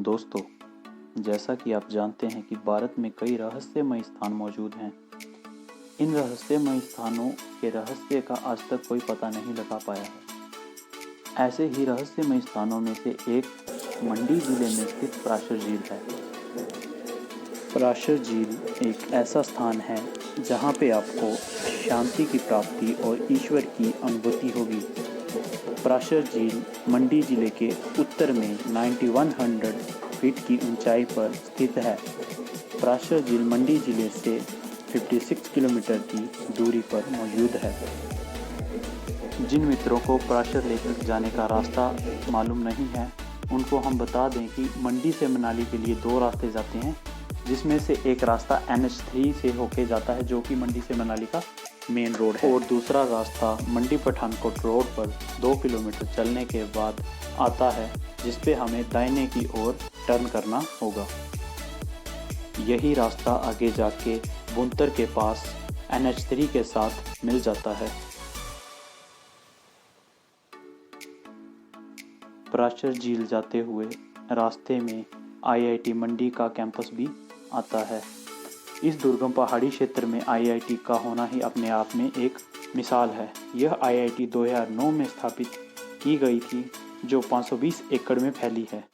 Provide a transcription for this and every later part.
दोस्तों, जैसा कि आप जानते हैं कि भारत में कई रहस्यमय स्थान मौजूद हैं। इन रहस्यमय स्थानों के रहस्य का आज तक कोई पता नहीं लगा पाया है। ऐसे ही रहस्यमय स्थानों में से एक मंडी जिले में स्थित पराशर झील है। पराशर झील एक ऐसा स्थान है जहाँ पे आपको शांति की प्राप्ति और ईश्वर की अनुभूति होगी। पराशर झील मंडी जिले के उत्तर में 9100 फीट की ऊंचाई पर स्थित है। पराशर झील मंडी जिले से 56 किलोमीटर की दूरी पर मौजूद है। जिन मित्रों को पराशर लेक जाने का रास्ता मालूम नहीं है, उनको हम बता दें कि मंडी से मनाली के लिए दो रास्ते जाते हैं, जिसमें से एक रास्ता NH3 से होके जाता है, जो कि मंडी से मनाली का मेन रोड है, और दूसरा रास्ता मंडी पठानकोट रोड पर 2 किलोमीटर चलने के बाद आता है, जिस पे हमें दाहिने की ओर टर्न करना होगा। यही रास्ता आगे जाके बुनतर के पास NH3 के साथ मिल जाता है। पराशर झील जाते हुए रास्ते में IIT मंडी का कैंपस भी आता है। इस दुर्गम पहाड़ी क्षेत्र में IIT का होना ही अपने आप में एक मिसाल है। यह IIT 2009 में स्थापित की गई थी, जो 520 एकड़ में फैली है।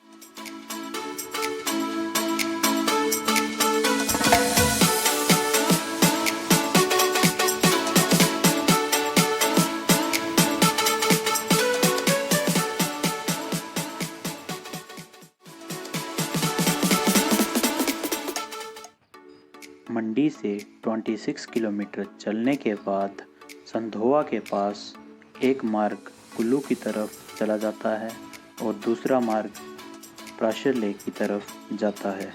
मंडी से 26 किलोमीटर चलने के बाद संधोआ के पास एक मार्ग कुल्लू की तरफ चला जाता है और दूसरा मार्ग पराशर लेक की तरफ जाता है।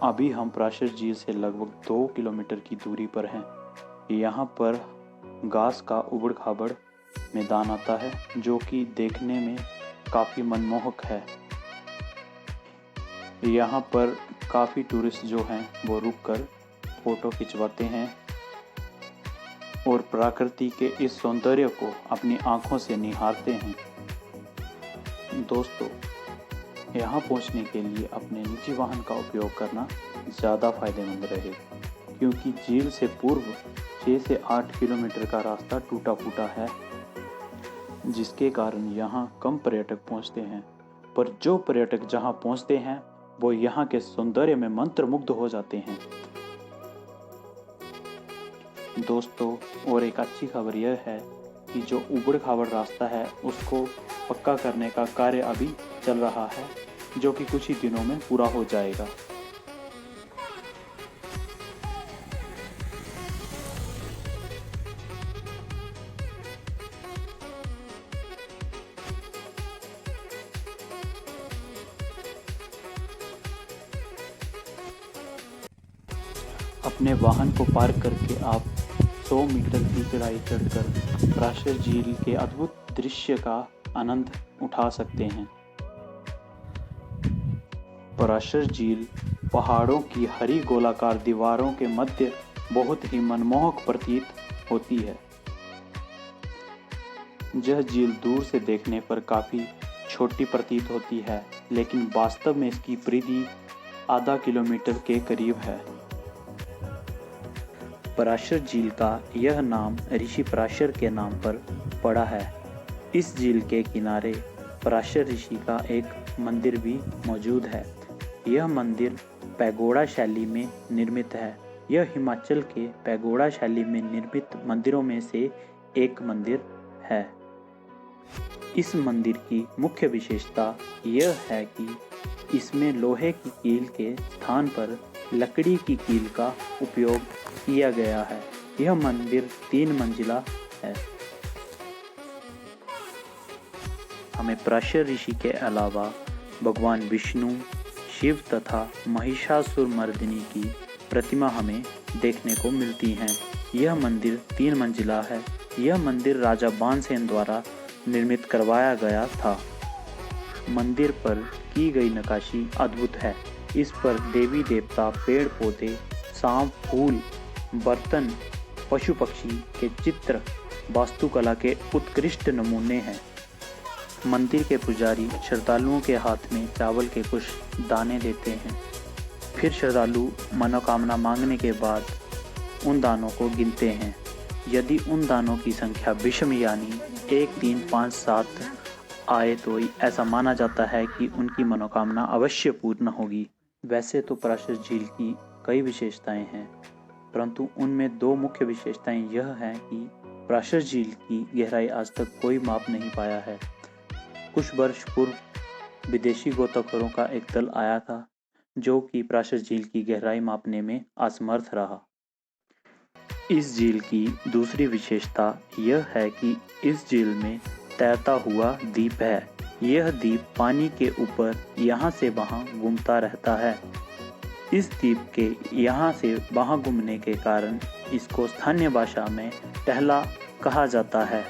अभी हम पराशर झील से लगभग 2 किलोमीटर की दूरी पर हैं। यहाँ पर घास का उबड़ खाबड़ मैदान आता है, जो कि देखने में काफ़ी मनमोहक है। यहाँ पर काफ़ी टूरिस्ट जो हैं वो रुककर फ़ोटो खिंचवाते हैं और प्रकृति के इस सौंदर्य को अपनी आँखों से निहारते हैं। दोस्तों, यहाँ पहुँचने के लिए अपने निजी वाहन का उपयोग करना ज़्यादा फायदेमंद रहे, क्योंकि झील से पूर्व 6 से 8 किलोमीटर का रास्ता टूटा फूटा है, जिसके कारण यहाँ कम पर्यटक पहुँचते हैं। पर जो पर्यटक जहाँ पहुँचते हैं वो यहाँ के सौंदर्य में मंत्रमुग्ध हो जाते हैं। दोस्तों, और एक अच्छी खबर यह है कि जो उबड़ खाबड़ रास्ता है उसको पक्का करने का कार्य अभी चल रहा है, जो कि कुछ ही दिनों में पूरा हो जाएगा। अपने वाहन को पार्क करके आप 100 मीटर की चढ़ाई चढ़कर पराशर झील के अद्भुत दृश्य का आनंद उठा सकते हैं। पराशर झील पहाड़ों की हरी गोलाकार दीवारों के मध्य बहुत ही मनमोहक प्रतीत होती है। यह झील दूर से देखने पर काफ़ी छोटी प्रतीत होती है, लेकिन वास्तव में इसकी परिधि आधा किलोमीटर के करीब है। पराशर झील का यह नाम ऋषि पराशर के नाम पर पड़ा है। इस झील के किनारे पराशर ऋषि का एक मंदिर भी मौजूद है। यह मंदिर पैगोडा शैली में निर्मित है। यह हिमाचल के पैगोडा शैली में निर्मित मंदिरों में से एक मंदिर है। इस मंदिर की मुख्य विशेषता यह है कि इसमें लोहे की कील के स्थान पर लकड़ी की कील का उपयोग किया गया है। यह मंदिर 3 मंजिला है। हमें पराशर ऋषि के अलावा भगवान विष्णु, शिव तथा महिषासुरमर्दिनी की प्रतिमा हमें देखने को मिलती हैं। यह मंदिर 3 मंजिला है। यह मंदिर राजा बाणसेन द्वारा निर्मित करवाया गया था। मंदिर पर की गई नक्काशी अद्भुत है। इस पर देवी देवता, पेड़ पौधे, सांप, फूल, बर्तन, पशु पक्षी के चित्र वास्तुकला के उत्कृष्ट नमूने हैं। मंदिर के पुजारी श्रद्धालुओं के हाथ में चावल के कुछ दाने देते हैं। फिर श्रद्धालु मनोकामना मांगने के बाद उन दानों को गिनते हैं। यदि उन दानों की संख्या विषम यानी 1, 3, 5, 7 आए तो ऐसा माना जाता है कि उनकी मनोकामना अवश्य पूर्ण होगी। वैसे तो पराशर झील की कई विशेषताएं हैं, परंतु उनमें 2 मुख्य विशेषताएं यह हैं कि पराशर झील की गहराई आज तक कोई माप नहीं पाया है। कुछ वर्ष पूर्व विदेशी गोताखोरों का एक दल आया था जो कि पराशर झील की गहराई मापने में असमर्थ रहा। इस झील की दूसरी विशेषता यह है कि इस झील में तैरता हुआ द्वीप है। यह द्वीप पानी के ऊपर यहाँ से वहाँ घूमता रहता है। इस द्वीप के यहाँ से वहाँ घूमने के कारण इसको स्थानीय भाषा में टहला कहा जाता है।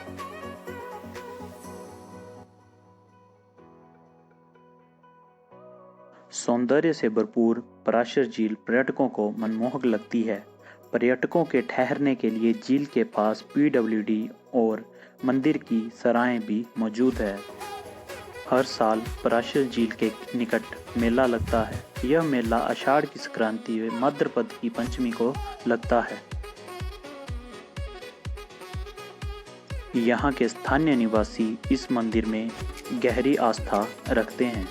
सौंदर्य से भरपूर पराशर झील पर्यटकों को मनमोहक लगती है। पर्यटकों के ठहरने के लिए झील के पास PWD और मंदिर की सराहें भी मौजूद है। हर साल पराशर झील के निकट मेला लगता है। यह मेला आषाढ़ की संक्रांति व भाद्रपद की पंचमी को लगता है। यहाँ के स्थानीय निवासी इस मंदिर में गहरी आस्था रखते हैं।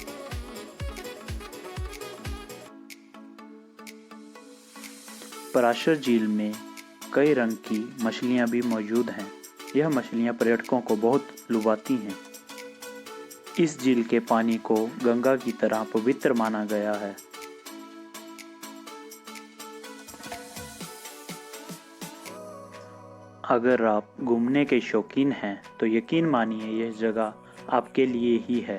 पराशर झील में कई रंग की मछलियां भी मौजूद हैं। यह मछलियां पर्यटकों को बहुत लुभाती हैं। इस झील के पानी को गंगा की तरह पवित्र माना गया है। अगर आप घूमने के शौकीन हैं तो यकीन मानिए यह जगह आपके लिए ही है।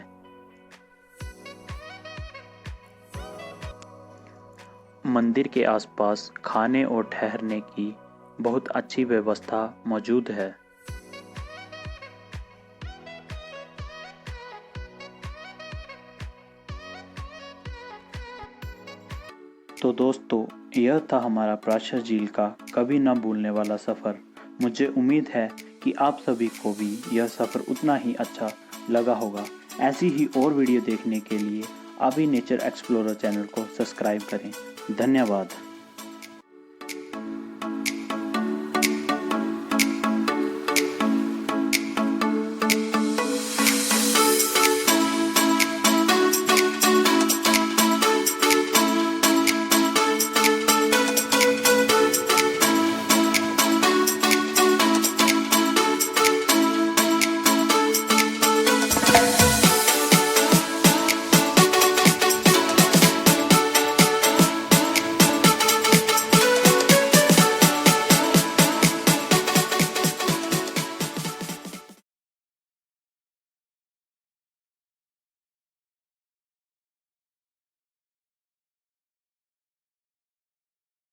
मंदिर के आसपास खाने और ठहरने की बहुत अच्छी व्यवस्था मौजूद है। तो दोस्तों, यह था हमारा पराशर झील का कभी न भूलने वाला सफ़र। मुझे उम्मीद है कि आप सभी को भी यह सफ़र उतना ही अच्छा लगा होगा। ऐसी ही और वीडियो देखने के लिए अभी नेचर एक्सप्लोरर चैनल को सब्सक्राइब करें। धन्यवाद।